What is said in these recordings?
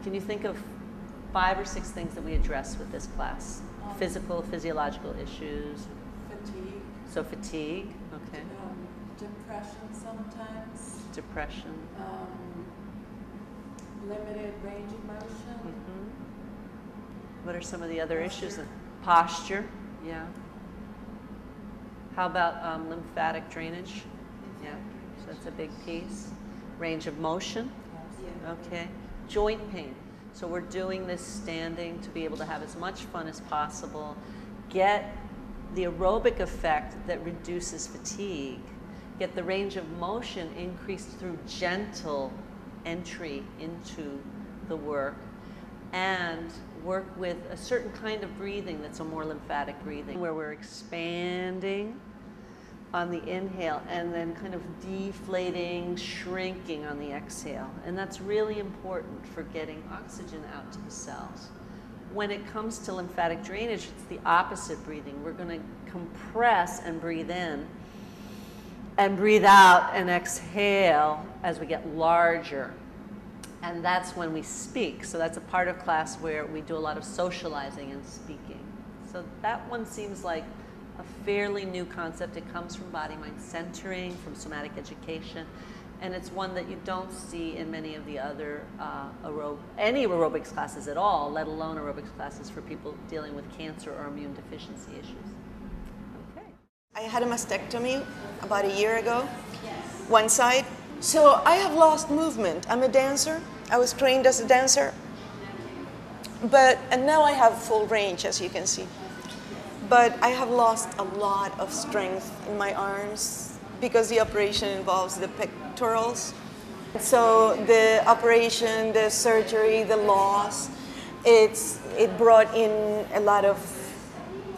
Can you think of 5 or 6 things that we address with this class? Physical, physiological issues. Fatigue. So fatigue, okay. Depression sometimes. Depression. Limited range of motion. Mm-hmm. What are some of the other issues? Posture, yeah. How about lymphatic drainage? Yeah, so that's a big piece. Range of motion, okay. Joint pain. So we're doing this standing to be able to have as much fun as possible, get the aerobic effect that reduces fatigue, get the range of motion increased through gentle entry into the work, and work with a certain kind of breathing that's a more lymphatic breathing, where we're expanding on the inhale and then kind of deflating, shrinking on the exhale. And that's really important for getting oxygen out to the cells. When it comes to lymphatic drainage, it's the opposite breathing. We're going to compress and breathe in, and breathe out and exhale as we get larger. And that's when we speak. So that's a part of class where we do a lot of socializing and speaking. So that one seems like a fairly new concept. It comes from body-mind centering, from somatic education, and it's one that you don't see in many of the other any aerobics classes at all, let alone aerobics classes for people dealing with cancer or immune deficiency issues. Okay. I had a mastectomy about a year ago, one side. So I have lost movement. I'm a dancer. I was trained as a dancer. And now I have full range, as you can see. But I have lost a lot of strength in my arms because the operation involves the pectorals. So the operation, the surgery, the loss, it brought in a lot of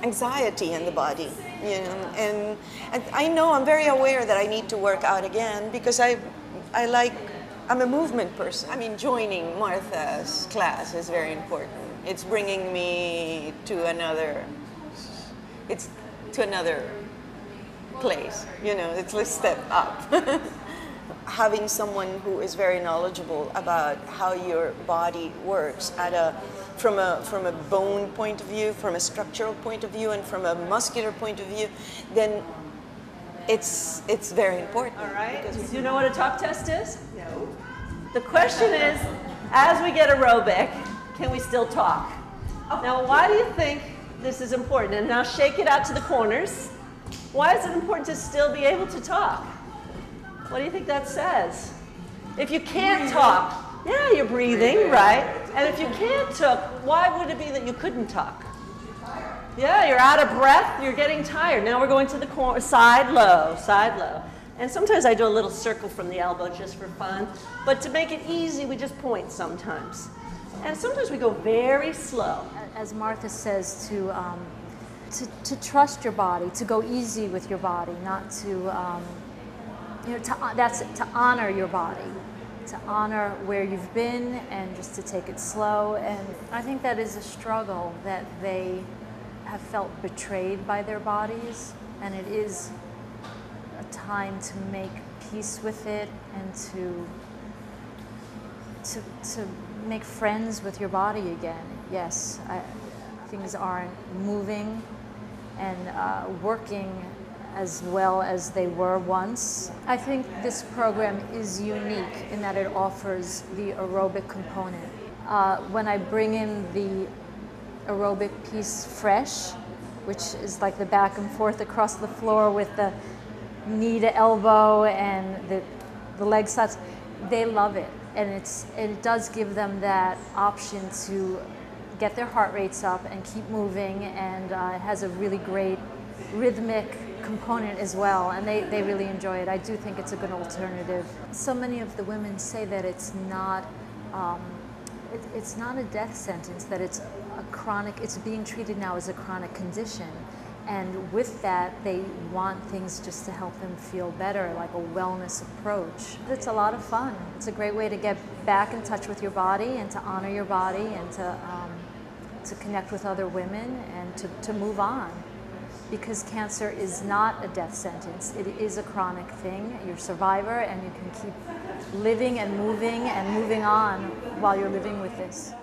anxiety in the body, you know. And I know, I'm very aware that I need to work out again because I'm a movement person. I mean, joining Martha's class is very important. It's bringing me to another place, you know, it's a step up. Having someone who is very knowledgeable about how your body works from a bone point of view, from a structural point of view, and from a muscular point of view, then it's very important. All right, do you know what a talk test is? No. The question is, as we get aerobic, can we still talk? Now, why do you think this is important? And now shake it out to the corners. Why is it important to still be able to talk? What do you think that says? If you can't talk, yeah, you're breathing, right? And if you can't talk, why would it be that you couldn't talk? Yeah, you're out of breath, you're getting tired. Now we're going to the corner, side low, side low. And sometimes I do a little circle from the elbow just for fun. But to make it easy, we just point sometimes. And sometimes we go very slow. As Martha says, to trust your body, to go easy with your body, not to, you know, to honor your body, to honor where you've been and just to take it slow. And I think that is a struggle, that they have felt betrayed by their bodies, and it is a time to make peace with it and to make friends with your body again. Yes, things aren't moving and working as well as they were once. I think this program is unique in that it offers the aerobic component. When I bring in the aerobic piece fresh, which is like the back and forth across the floor with the knee to elbow and the leg sets, they love it. And it does give them that option to get their heart rates up and keep moving, and it has a really great rhythmic component as well, and they really enjoy it. I do think it's a good alternative. So many of the women say that it's not a death sentence, that it's being treated now as a chronic condition. And with that, they want things just to help them feel better, like a wellness approach. It's a lot of fun. It's a great way to get back in touch with your body and to honor your body and to connect with other women and to move on. because cancer is not a death sentence. It is a chronic thing. You're a survivor, and you can keep living and moving on while you're living with this.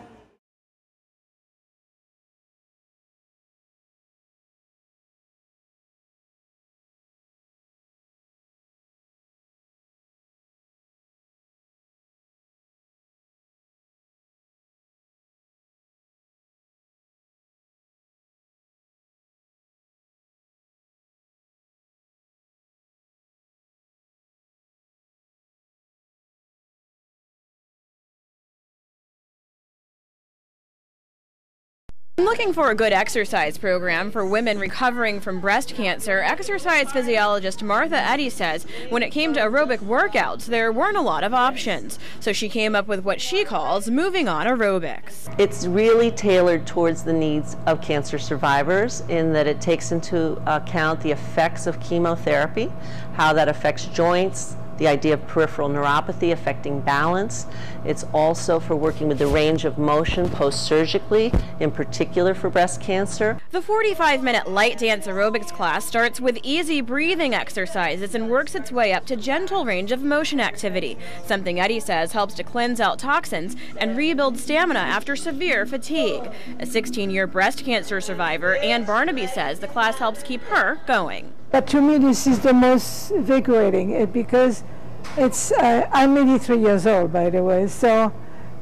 Looking for a good exercise program for women recovering from breast cancer, exercise physiologist Martha Eddy says when it came to aerobic workouts, there weren't a lot of options. So she came up with what she calls moving on aerobics. It's really tailored towards the needs of cancer survivors in that it takes into account the effects of chemotherapy, how that affects joints, the idea of peripheral neuropathy affecting balance. It's also for working with the range of motion post-surgically, in particular for breast cancer. The 45-minute light dance aerobics class starts with easy breathing exercises and works its way up to gentle range of motion activity, something Eddy says helps to cleanse out toxins and rebuild stamina after severe fatigue. A 16-year breast cancer survivor, Ann Barnaby, says the class helps keep her going. But to me, this is the most invigorating because it's, I'm 83 years old, by the way, so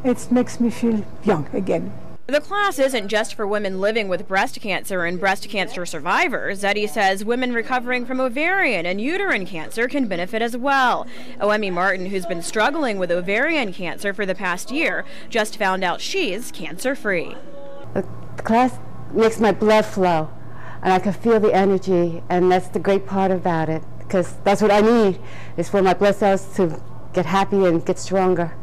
it makes me feel young again. The class isn't just for women living with breast cancer and breast cancer survivors. Eddy says women recovering from ovarian and uterine cancer can benefit as well. Oemi Martin, who's been struggling with ovarian cancer for the past year, just found out she's cancer-free. The class makes my blood flow, and I can feel the energy, and that's the great part about it, because that's what I need, is for my blood cells to get happy and get stronger,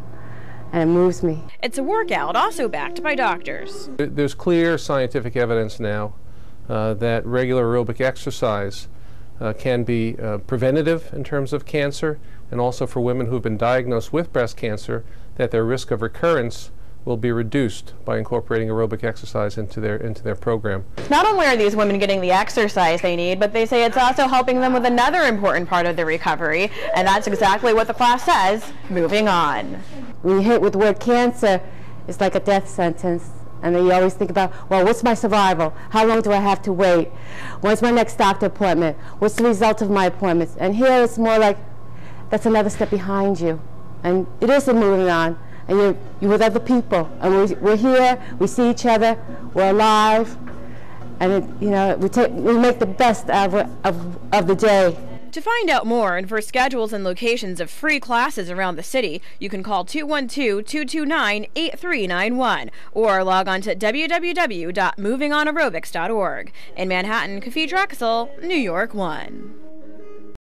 and it moves me. It's a workout also backed by doctors. There's clear scientific evidence now that regular aerobic exercise can be preventative in terms of cancer, and also for women who've been diagnosed with breast cancer, that their risk of recurrence will be reduced by incorporating aerobic exercise into their program. Not only are these women getting the exercise they need, but they say it's also helping them with another important part of their recovery, and that's exactly what the class says, moving on. When you hit with the word cancer, it's like a death sentence. And then you always think about, well, what's my survival? How long do I have to wait? When's my next doctor appointment? What's the result of my appointments? And here it's more like, that's another step behind you. And it is a moving on. And you're with other people, and we're here, we see each other, we're alive, and we make the best of the day. To find out more and for schedules and locations of free classes around the city, you can call 212-229-8391 or log on to www.movingonaerobics.org. In Manhattan, Kaffi Drexel, New York 1.